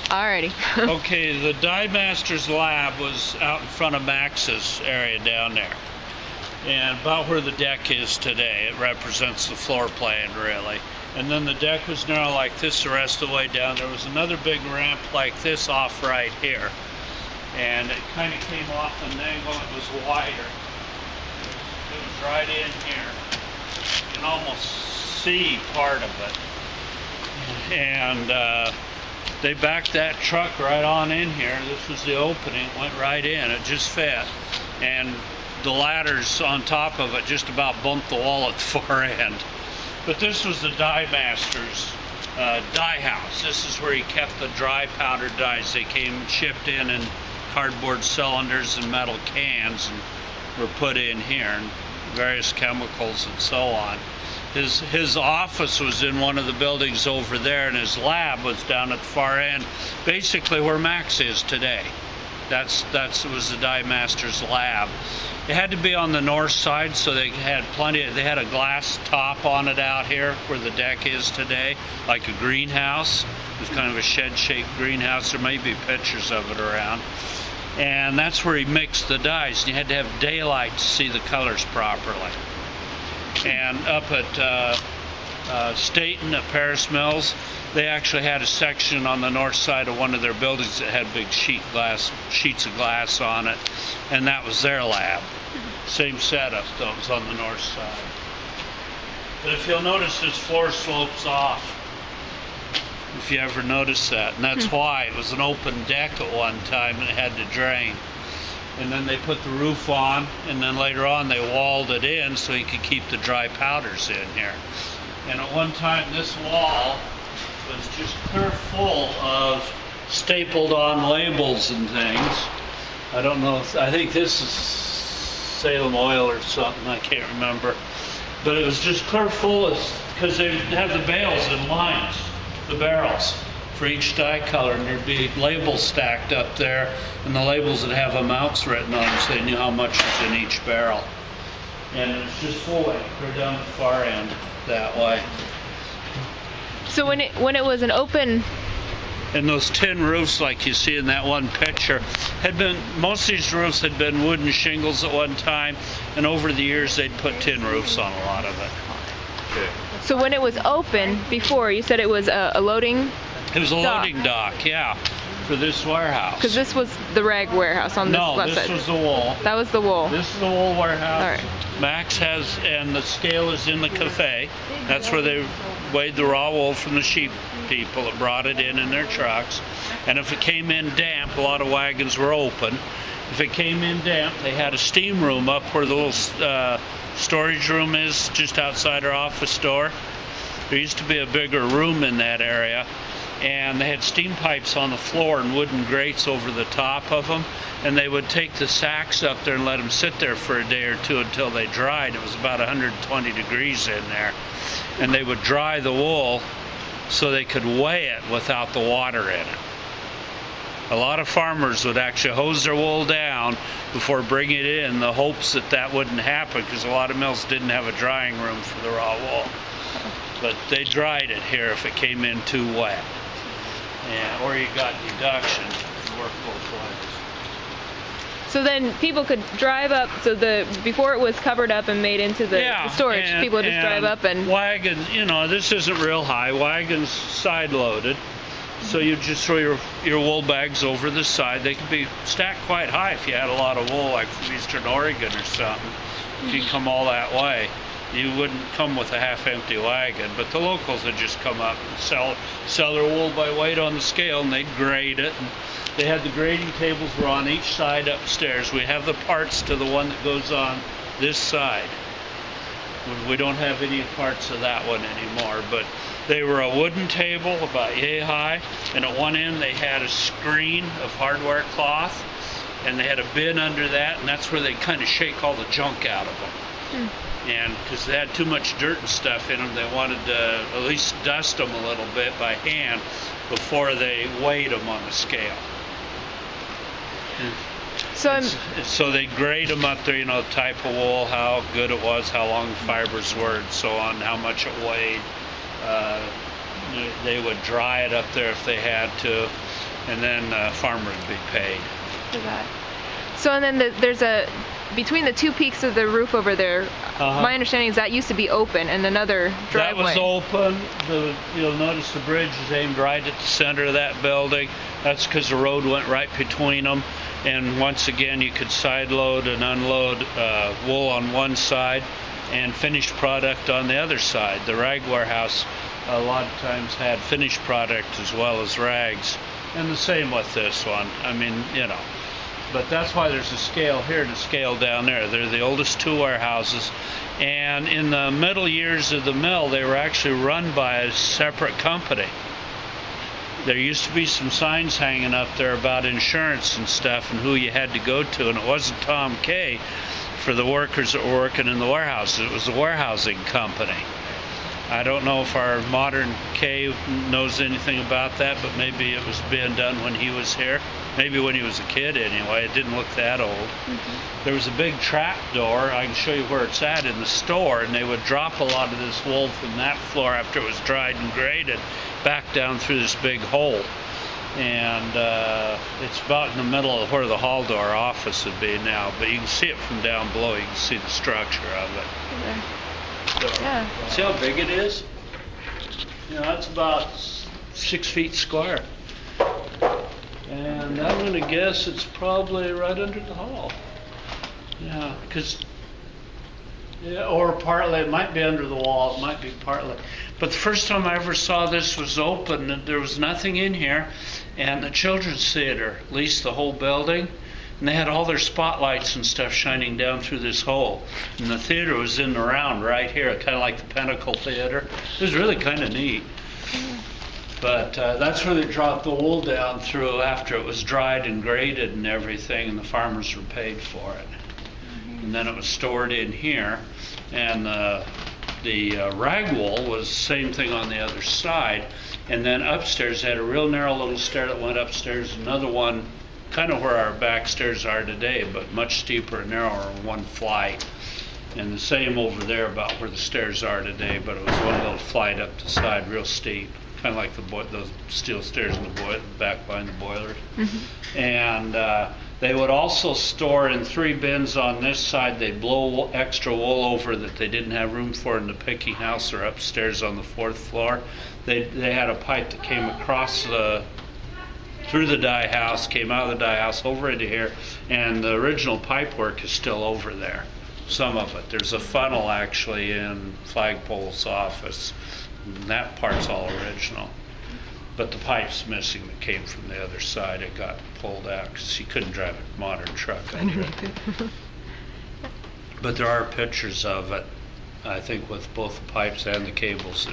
Alrighty. Okay, the Dye Master's lab was out in front of Max's area down there. And about where the deck is today. It represents the floor plan, really. And then the deck was narrow like this the rest of the way down. There was another big ramp like this off right here. And it kind of came off an angle. It was wider. It was right in here. You can almost see part of it. And they backed that truck right on in here. This was the opening. It went right in. It just fit. And the ladders on top of it just about bumped the wall at the far end. But this was the Dye Master's dye house. This is where he kept the dry powdered dyes. They came shipped in cardboard cylinders and metal cans and were put in here, and various chemicals and so on. His office was in one of the buildings over there, and his lab was down at the far end, basically where Max is today. That was the Dye Master's lab. It had to be on the north side, so they had they had a glass top on it out here where the deck is today, like a greenhouse. It was kind of a shed-shaped greenhouse. There may be pictures of it around. And that's where he mixed the dyes. You had to have daylight to see the colors properly. And up at Staten at Paris Mills, they actually had a section on the north side of one of their buildings that had big sheets of glass on it, and that was their lab. Same setup, though, it was on the north side. But if you'll notice, this floor slopes off, if you ever notice that, and that's why it was an open deck at one time and it had to drain. And then they put the roof on, and then later on they walled it in so you could keep the dry powders in here. And at one time this wall was just clear full of stapled on labels and things. I don't know, I think this is Salem oil or something, I can't remember. But it was just clear full of, because they had the bales in lines, the barrels, for each dye color, and there'd be labels stacked up there, and the labels would have amounts written on them so they knew how much was in each barrel. And it was just full clear down the far end that way. So when it was an open... And those tin roofs, like you see in that one picture, most of these roofs had been wooden shingles at one time, and over the years they'd put tin roofs on a lot of it. Okay. So when it was open before, you said it was a loading It was a loading dock, yeah, for this warehouse. Because this was the rag warehouse on this left side. No, this was the wool. That was the wool. This is the wool warehouse. All right. Max has, and the scale is in the cafe. That's where they weighed the raw wool from the sheep people that brought it in their trucks. And if it came in damp, a lot of wagons were open. If it came in damp, they had a steam room up where the little storage room is, just outside our office door. There used to be a bigger room in that area. And they had steam pipes on the floor and wooden grates over the top of them, and they would take the sacks up there and let them sit there for a day or two until they dried. It was about 120 degrees in there, and they would dry the wool so they could weigh it without the water in it. A lot of farmers would actually hose their wool down before bringing it in, the hopes that that wouldn't happen, because a lot of mills didn't have a drying room for the raw wool. But they dried it here if it came in too wet. Yeah, or you got deduction. It worked both ways. So then people could drive up, so before it was covered up and made into the storage, people would just drive up and... Wagons, this isn't real high. Wagons side loaded. So you just throw your wool bags over the side. They could be stacked quite high if you had a lot of wool, like from Eastern Oregon or something. If you come all that way, you wouldn't come with a half-empty wagon. But the locals would just come up and sell their wool by weight on the scale, and they'd grade it. And they had the grading tables were on each side upstairs. We have the parts to the one that goes on this side. We don't have any parts of that one anymore, but they were a wooden table about yay high, and at one end they had a screen of hardware cloth, and they had a bin under that, and that's where they kind of shake all the junk out of them. And because they had too much dirt and stuff in them, they wanted to at least dust them a little bit by hand before they weighed them on the scale. So they grade them up there, the type of wool, how good it was, how long the fibers were, and so on, how much it weighed, they would dry it up there if they had to, and then farmer would be paid. For that. So and then there's between the two peaks of the roof over there, my understanding is that used to be open and another driveway. That was open. You'll notice the bridge is aimed right at the center of that building. That's because the road went right between them. And once again, you could side load and unload wool on one side and finished product on the other side. The rag warehouse a lot of times had finished product as well as rags. And the same with this one. I mean, you know. But that's why there's a scale here and a scale down there. They're the oldest two warehouses. And in the middle years of the mill, they were actually run by a separate company. There used to be some signs hanging up there about insurance and stuff and who you had to go to. And it wasn't Tom Kay for the workers that were working in the warehouses. It was a warehousing company. I don't know if our modern Kay knows anything about that, but maybe it was being done when he was here. Maybe when he was a kid anyway. It didn't look that old. There was a big trap door. I can show you where it's at in the store, and they would drop a lot of this wool from that floor after it was dried and graded back down through this big hole. And it's about in the middle of where the hall door office would be now, but you can see it from down below. You can see the structure of it. So, see how big it is? You know, that's about 6 feet square. And I'm going to guess it's probably right under the hall. Yeah, because, or partly, it might be under the wall, it might be partly. But the first time I ever saw this was open, and there was nothing in here, and the children's theater leased the whole building, and they had all their spotlights and stuff shining down through this hole. And the theater was in the round right here, kind of like the Pinnacle Theater. It was really kind of neat. But that's where they dropped the wool down through after it was dried and graded and everything, and the farmers were paid for it. And then it was stored in here. And the rag wool was the same thing on the other side. And then upstairs, they had a real narrow little stair that went upstairs, another one kind of where our back stairs are today, but much steeper and narrower, one flight. And the same over there about where the stairs are today, but it was one little flight up the side, real steep. Kind of like those steel stairs in the back behind the boilers. And they would also store in 3 bins on this side. They'd blow extra wool over that they didn't have room for in the picking house or upstairs on the 4th floor. They had a pipe that came across through the dye house, came out of the dye house over into here, and the original pipe work is still over there. Some of it. There's a funnel actually in Flagpole's office. And that part's all original, but the pipe's missing that came from the other side. It got pulled out because he couldn't drive a modern truck under it. But there are pictures of it, I think, with both the pipes and the cables.